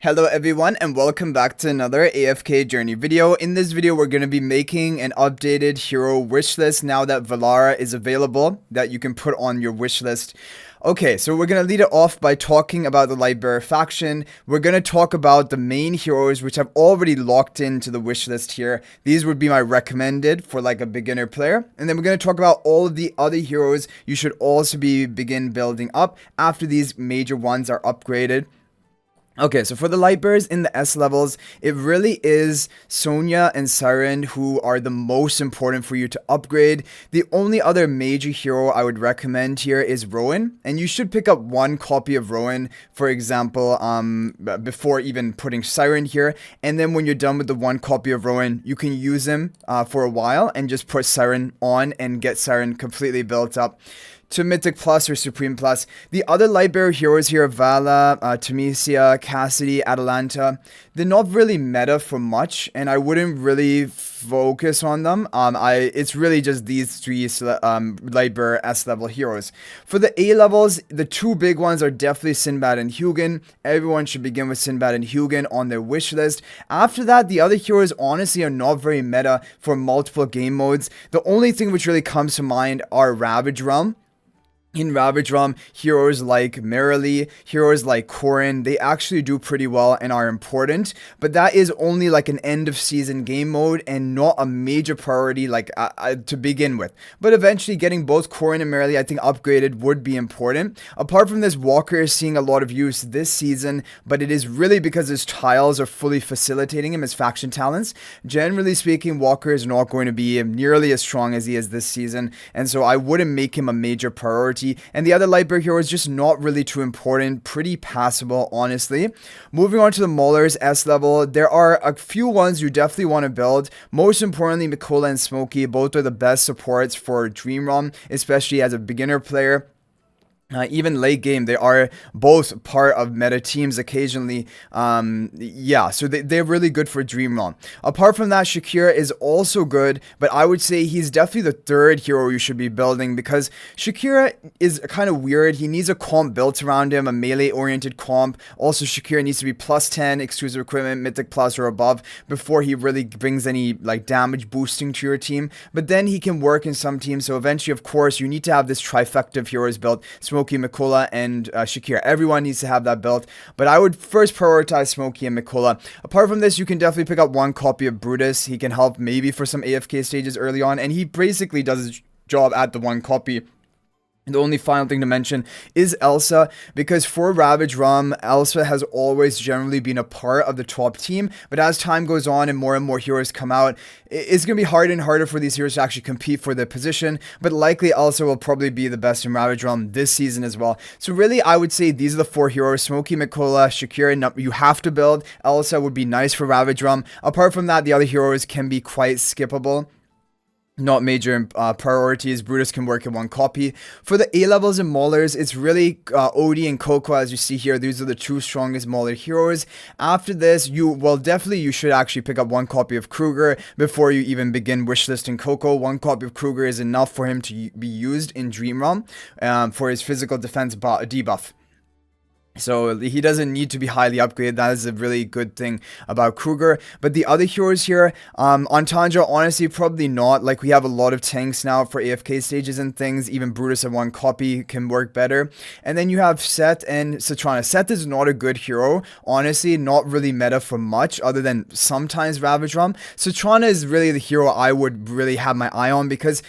Hello everyone and welcome back to another AFK journey video. In this video we're going to be making an updated hero wish list now that Baelran is available that you can put on your wish list. Okay, so we're going to lead it off by talking about the Lightbearer faction. We're going to talk about the main heroes which I've already locked into the wish list here. These would be my recommended for like a beginner player. And then we're going to talk about all of the other heroes you should also begin building up after these major ones are upgraded. Okay, so for the Lightbearers in the S levels, it really is Sonya and Siren who are the most important for you to upgrade. The only other major hero I would recommend here is Rowan, and you should pick up one copy of Rowan, for example, before even putting Siren here. And then when you're done with the one copy of Rowan, you can use him for a while and just put Siren on and get Siren completely built up to Mythic Plus or Supreme Plus. The other Lightbearer heroes here, Vala, Temesia, Cassidy, Atalanta, they're not really meta for much, and I wouldn't really focus on them. It's really just these three Lightbearer S level heroes. For the A levels, the two big ones are definitely Sinbad and Hugin. Everyone should begin with Sinbad and Hugin on their wish list. After that, the other heroes honestly are not very meta for multiple game modes. The only thing which really comes to mind are Ravage Realm. In Ravage Realm, heroes like Marilee, heroes like Corrin, they actually do pretty well and are important, but that is only like an end of season game mode and not a major priority like to begin with. But eventually getting both Corrin and Marilee I think upgraded would be important. Apart from this, Walker is seeing a lot of use this season, but it is really because his tiles are fully facilitating him as faction talents. Generally speaking, Walker is not going to be nearly as strong as he is this season, and so I wouldn't make him a major priority. And the other Lightbearer hero is just not really too important, pretty passable, honestly. Moving on to the Maulers S level, there are a few ones you definitely want to build. Most importantly, Mikola and Smokey, both are the best supports for Dream Realm, especially as a beginner player. Even late game, they are both part of meta teams occasionally. So they're really good for Dream Realm. Apart from that, Shakira is also good, but I would say he's definitely the third hero you should be building because Shakira is kind of weird. He needs a comp built around him, a melee-oriented comp. Also, Shakira needs to be plus 10 exclusive equipment, Mythic Plus or above, before he really brings any like damage boosting to your team. But then he can work in some teams, so eventually, of course, you need to have this trifecta of heroes built. Smokey, Mikola, and Shakira. Everyone needs to have that built, but I would first prioritize Smokey and Mikola. Apart from this, you can definitely pick up one copy of Brutus. He can help maybe for some AFK stages early on, and he basically does his job at the one copy. The only final thing to mention is Elsa, because for Ravage Realm, Elsa has always generally been a part of the top team, but as time goes on and more heroes come out, it's going to be harder and harder for these heroes to actually compete for their position, but likely Elsa will probably be the best in Ravage Realm this season as well. So really, I would say these are the four heroes: Smokey, Mikola, Shakira, you have to build. Elsa would be nice for Ravage Realm. Apart from that, the other heroes can be quite skippable. Not major priorities. Brutus can work in one copy. For the A levels and Maulers, it's really Odie and Coco, as you see here. These are the two strongest Mauler heroes. After this, you should actually pick up one copy of Kruger before you even begin wishlisting Coco. One copy of Kruger is enough for him to be used in Dream Realm for his physical defense debuff. So he doesn't need to be highly upgraded. That is a really good thing about Kruger. But the other heroes here, on Tundra, honestly, probably not. Like, we have a lot of tanks now for AFK stages and things. Even Brutus and one copy can work better. And then you have Seth and Citrana. Seth is not a good hero. Honestly, not really meta for much other than sometimes Ravage Realm. Citrana is really the hero I would really have my eye on because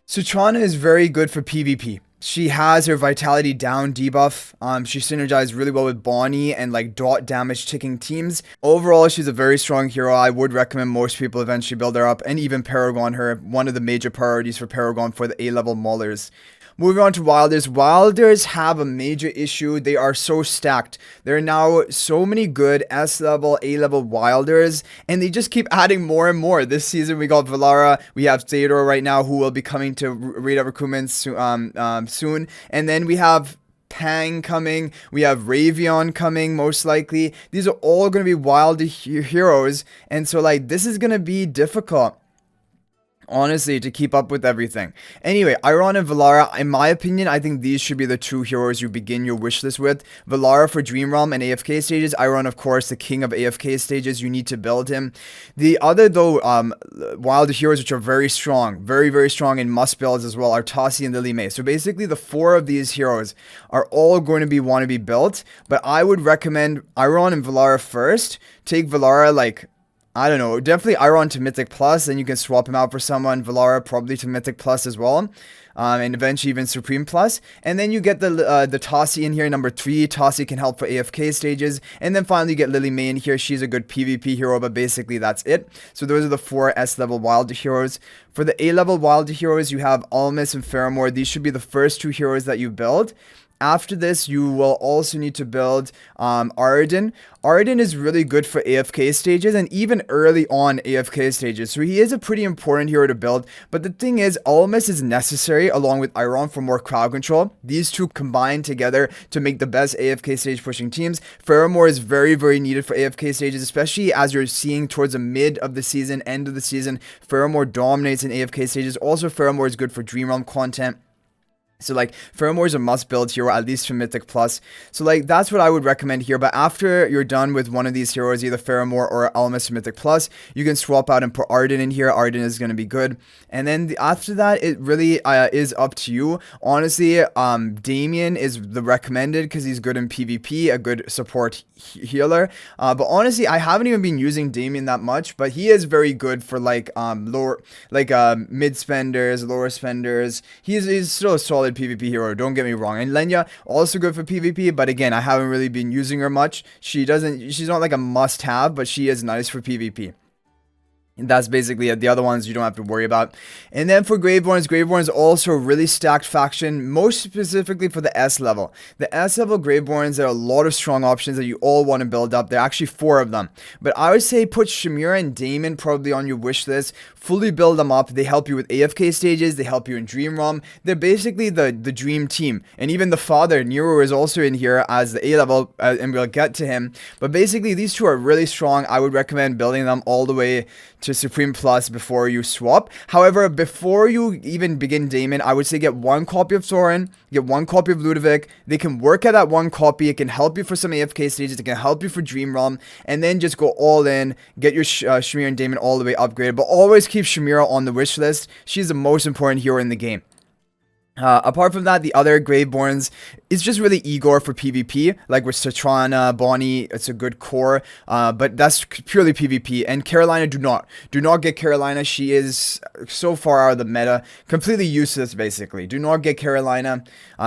Citrana is very good for PvP. She has her vitality down debuff. She synergizes really well with Bonnie and like dot damage ticking teams. Overall, she's a very strong hero. I would recommend most people eventually build her up and even Paragon her. One of the major priorities for Paragon for the A-level Maulers. Moving on to Wilders. Wilders have a major issue. They are so stacked. There are now so many good S-level, A-level Wilders, and they just keep adding more and more. This season, we got Valara. We have Theodore right now, who will be coming to Radar Recruitment soon. And then we have Pang coming. We have Ravion coming, most likely. These are all going to be wild heroes, and so, like, this is going to be difficult. honestly, to keep up with everything. Anyway, Iron and Valara, in my opinion, I think these should be the two heroes you begin your wish list with. Valara for Dream Realm and AFK stages. Iron, of course, the king of AFK stages. You need to build him. The other, though, wild heroes which are very strong, very, very strong in must builds as well, are Tassi and Lily May. So basically, the four of these heroes are all going to want to be built, but I would recommend Iron and Valara first. Take Valara like, I don't know, definitely Iron to Mythic Plus, then you can swap him out for someone. Valara probably to Mythic Plus as well. And eventually even Supreme Plus. And then you get the Tassi in here, number 3. Tassi can help for AFK stages. And then finally you get Lily May in here. She's a good PvP hero, but basically that's it. So those are the 4 S-level wild heroes. For the A-level wild heroes, you have Almas and Faramore. These should be the first 2 heroes that you build. After this, you will also need to build Arden. Arden is really good for AFK stages and even early on AFK stages. So he is a pretty important hero to build. But the thing is, Almas is necessary along with Iron for more crowd control. These two combine together to make the best AFK stage pushing teams. Faramore is very, very needed for AFK stages, especially as you're seeing towards the mid of the season, end of the season. Faramore dominates in AFK stages. Also, Faramore is good for Dream Realm content. So like Faramore is a must build hero, at least for Mythic Plus. So like that's what I would recommend here. But after you're done with one of these heroes, either Faramore or Almas for Mythic Plus, you can swap out and put Arden in here. Arden is going to be good. And then after that, it really is up to you. Honestly, Damien is the recommended because he's good in PvP, a good support healer. But honestly, I haven't even been using Damien that much, but he is very good for like lower, like mid spenders, lower spenders. He's still a solid PvP hero, don't get me wrong. And Lenya, also good for PvP, but again, I haven't really been using her much. She's not like a must have, but she is nice for PvP. And that's basically it. The other ones you don't have to worry about. And then for Graveborn is also a really stacked faction, most specifically for the S level. The S level Graveborns, there are a lot of strong options that you all want to build up. There are actually 4 of them. But I would say put Shamira and Damon probably on your wish list. Fully build them up. They help you with AFK stages. They help you in Dream Realm. They're basically the dream team. And even the father, Nero, is also in here as the A level, and we'll get to him. But basically, these 2 are really strong. I would recommend building them all the way to Supreme Plus before you swap. However, before you even begin Damon, I would say get 1 copy of Soren, get 1 copy of Ludovic. They can work at that 1 copy. It can help you for some AFK stages. It can help you for Dream Realm. And then just go all in, get your Shamira and Damon all the way upgraded. But always keep Shamira on the wish list. She's the most important hero in the game. Apart from that, the other Graveborns, it's just really Igor for PvP, like with Satrana, Bonnie, it's a good core, but that's purely PvP. And Carolina, do not get Carolina. She is so far out of the meta, completely useless basically. Do not get Carolina.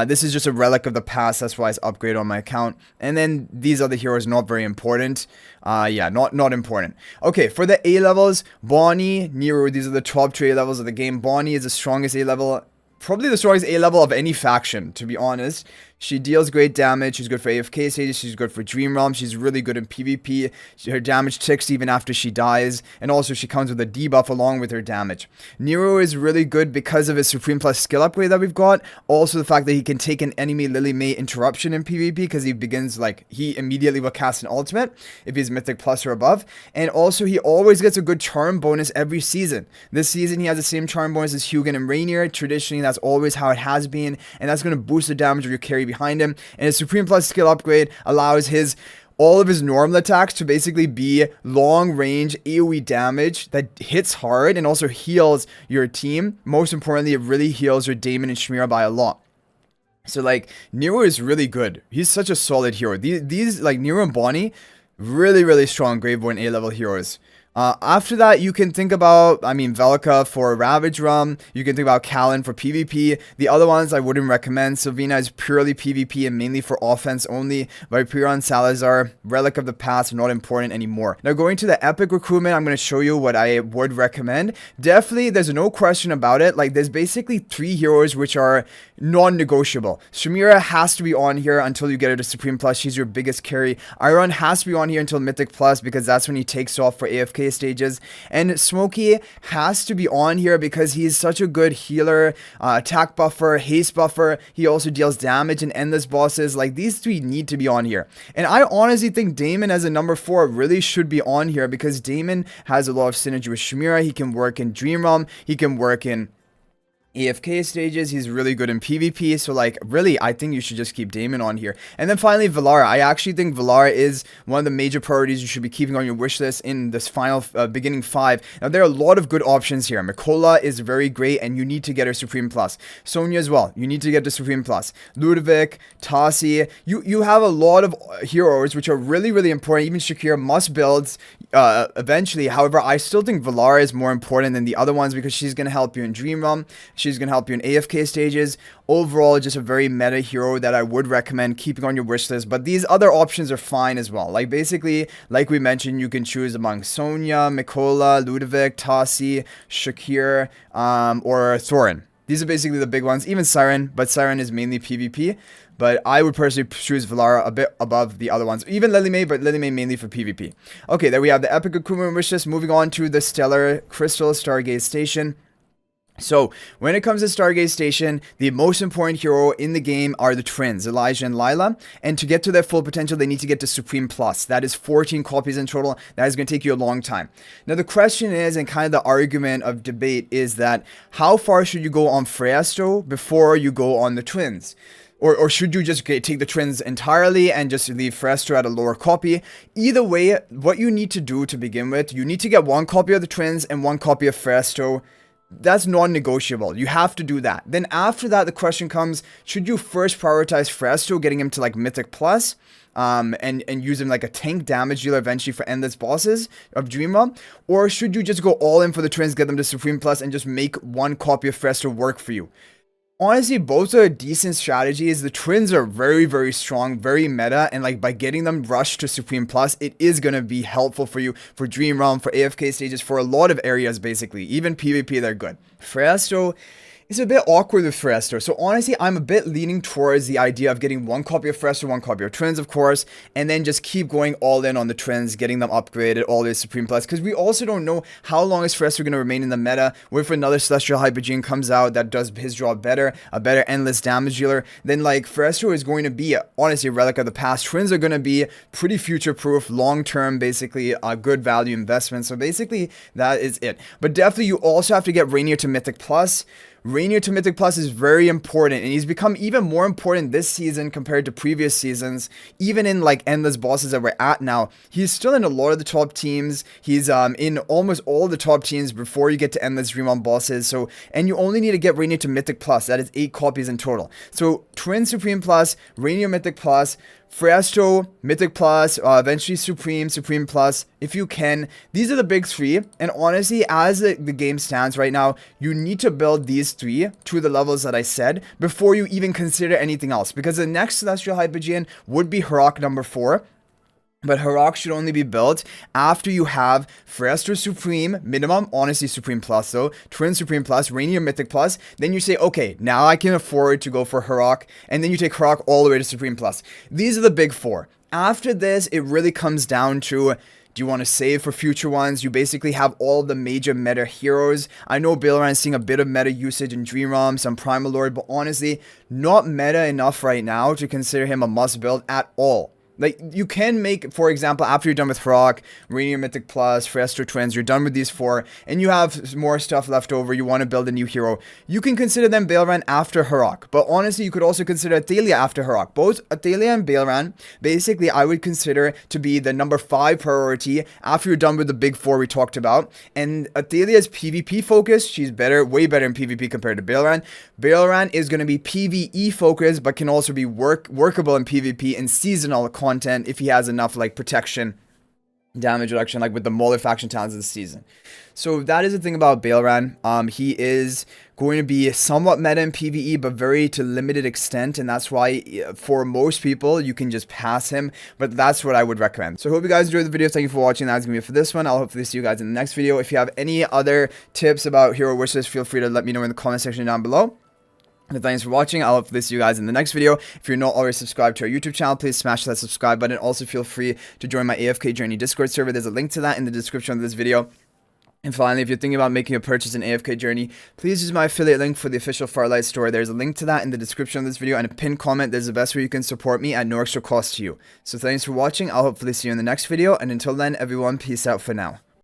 This is just a relic of the past, that's why it's upgraded on my account. And then these other heroes, not very important. Yeah, not important. Okay, for the A levels, Bonnie, Nero, these are the top 2 A levels of the game. Bonnie is the strongest A level. Probably the strongest A level of any faction, to be honest. She deals great damage. She's good for AFK stages. She's good for Dream Realm. She's really good in PvP. Her damage ticks even after she dies. And also she comes with a debuff along with her damage. Nero is really good because of his Supreme Plus skill upgrade that we've got. Also the fact that he can take an enemy Lily May interruption in PvP because he begins like, he immediately will cast an ultimate if he's Mythic Plus or above. And also he always gets a good charm bonus every season. This season he has the same charm bonus as Hugin and Rainier. Traditionally that's always how it has been. And that's going to boost the damage of your carry behind him, and his Supreme Plus skill upgrade allows all of his normal attacks to basically be long range AoE damage that hits hard and also heals your team. Most importantly, it really heals your Damon and Shamira by a lot. So like Nero is really good. He's such a solid hero. These like Nero and Bonnie, really strong Graveborn A level heroes. After that, you can think about, Velka for Ravage Realm. You can think about Callan for PvP. The other ones I wouldn't recommend. Sylvina is purely PvP and mainly for offense only. Viperon, Salazar, Relic of the Past, not important anymore. Now, going to the Epic Recruitment, I'm going to show you what I would recommend. Definitely, there's no question about it. Like, there's basically 3 heroes which are non-negotiable. Shamira has to be on here until you get her to Supreme Plus. She's your biggest carry. Iron has to be on here until Mythic Plus because that's when he takes off for AFK AFK stages. And Smokey has to be on here because he's such a good healer, attack buffer, haste buffer. He also deals damage in endless bosses. Like, these three need to be on here. And I honestly think Damon as a number 4 really should be on here because Damon has a lot of synergy with Shimira. He can work in Dream Realm. He can work in AFK stages. He's really good in PvP, so like really I think you should just keep Damon on here. And then finally Valara. I actually think Valara is one of the major priorities you should be keeping on your wish list in this final beginning 5. Now there are a lot of good options here. Mikola is very great and you need to get her Supreme Plus. Sonya as well, you need to get the Supreme Plus. Ludovic, Tassi, you have a lot of heroes which are really important. Even Shakira must build eventually. However, I still think Valara is more important than the other ones because she's going to help you in Dream Realm. She's going to help you in AFK stages. Overall, just a very meta hero that I would recommend keeping on your wish list. But these other options are fine as well. Like basically, like we mentioned, you can choose among Sonya, Mikola, Ludovic, Tassi, Shakir, or Thorin. These are basically the big ones. Even Siren, but Siren is mainly PvP. But I would personally choose Valara a bit above the other ones. Even Lily May, but Lily May mainly for PvP. Okay, there we have the Epic Recruitment wish list. Moving on to the Stellar Crystal Stargaze Station. So, when it comes to Stargaze Station, the most important hero in the game are the twins, Elijah and Lila. And to get to their full potential, they need to get to Supreme Plus. That is 14 copies in total. That is going to take you a long time. Now, the question is, and kind of the argument of debate is that, how far should you go on Freyasto before you go on the twins? Or should you just take the twins entirely and just leave Freyasto at a lower copy? Either way, what you need to do to begin with, you need to get 1 copy of the twins and 1 copy of Freyasto. That's non-negotiable. You have to do that. Then after that, the question comes, should you first prioritize Freyasto, getting him to like Mythic Plus, and use him like a tank damage dealer eventually for endless bosses of Dream Realm? Or should you just go all in for the twins, get them to Supreme Plus, and just make 1 copy of Freyasto work for you? Honestly, both are decent strategies. The twins are very strong, very meta, and like by getting them rushed to Supreme Plus, it is going to be helpful for you for Dream Realm, for AFK stages, for a lot of areas basically. Even PvP, they're good. Freyasto is a bit awkward with Freyasto. So honestly, I'm a bit leaning towards the idea of getting 1 copy of Freyasto, 1 copy of twins, of course, and then just keep going all in on the twins, getting them upgraded all the way to Supreme Plus, because we also don't know how long is Freyasto going to remain in the meta. What if another Celestial Hypogean comes out that does his job better, a better endless damage dealer? Then like Freyasto is going to be honestly a relic of the past. Twins are going to be pretty future proof, long term, basically a good value investment. So basically that is it. But definitely you also have to get Rainier to Mythic Plus. Rainier to Mythic Plus is very important, and he's become even more important this season compared to previous seasons. Even in like endless bosses that we're at now, he's still in a lot of the top teams. He's in almost all the top teams before you get to endless Dream Realm bosses. So, and you only need to get Rainier to Mythic Plus. That is 8 copies in total. So Twin Supreme Plus, Rainier Mythic Plus, Freyasto, Mythic Plus, eventually Supreme Plus, if you can. These are the big 3, and honestly, as the game stands right now, you need to build these 3 to the levels that I said before you even consider anything else, because the next Celestial Hypogean would be Harak number 4. But Harak should only be built after you have Freyasto Supreme, minimum, honestly Supreme Plus though, Twin Supreme Plus, Rainier Mythic Plus. Then you say, okay, now I can afford to go for Harak, and then you take Harak all the way to Supreme Plus. These are the big 4. After this, it really comes down to, do you want to save for future ones? You basically have all the major meta heroes. I know Baelran is seeing a bit of meta usage in Dream Realm, some Primal Lord, but honestly, not meta enough right now to consider him a must build at all. Like, you can make, for example, after you're done with Harak, Rainier Mythic Plus, Freyasto Twins, you're done with these 4, and you have more stuff left over, you want to build a new hero, you can consider them Baelran after Harak. But honestly, you could also consider Athalia after Harak. Both Athalia and Baelran, basically, I would consider to be the number 5 priority after you're done with the big 4 we talked about. And Athalia is PvP focused. She's better, way better in PvP compared to Baelran. Baelran is going to be PvE focused, but can also be workable in PvP and seasonal content if he has enough like protection, damage reduction, like with the Mauler faction talents this season. So that is the thing about Baelran. He is going to be somewhat meta in PvE, but very to limited extent, and that's why for most people you can just pass him. But that's what I would recommend. So I hope you guys enjoyed the video. Thank you for watching. That's gonna be it for this one. I'll hopefully see you guys in the next video. If you have any other tips about hero wishes, feel free to let me know in the comment section down below. And thanks for watching. I'll hopefully see you guys in the next video. If you're not already subscribed to our YouTube channel, please smash that subscribe button. Also, feel free to join my AFK Journey Discord server. There's a link to that in the description of this video. And finally, if you're thinking about making a purchase in AFK Journey, please use my affiliate link for the official Farlight store. There's a link to that in the description of this video, and a pinned comment. There's the best way you can support me at no extra cost to you. So thanks for watching. I'll hopefully see you in the next video. And until then, everyone, peace out for now.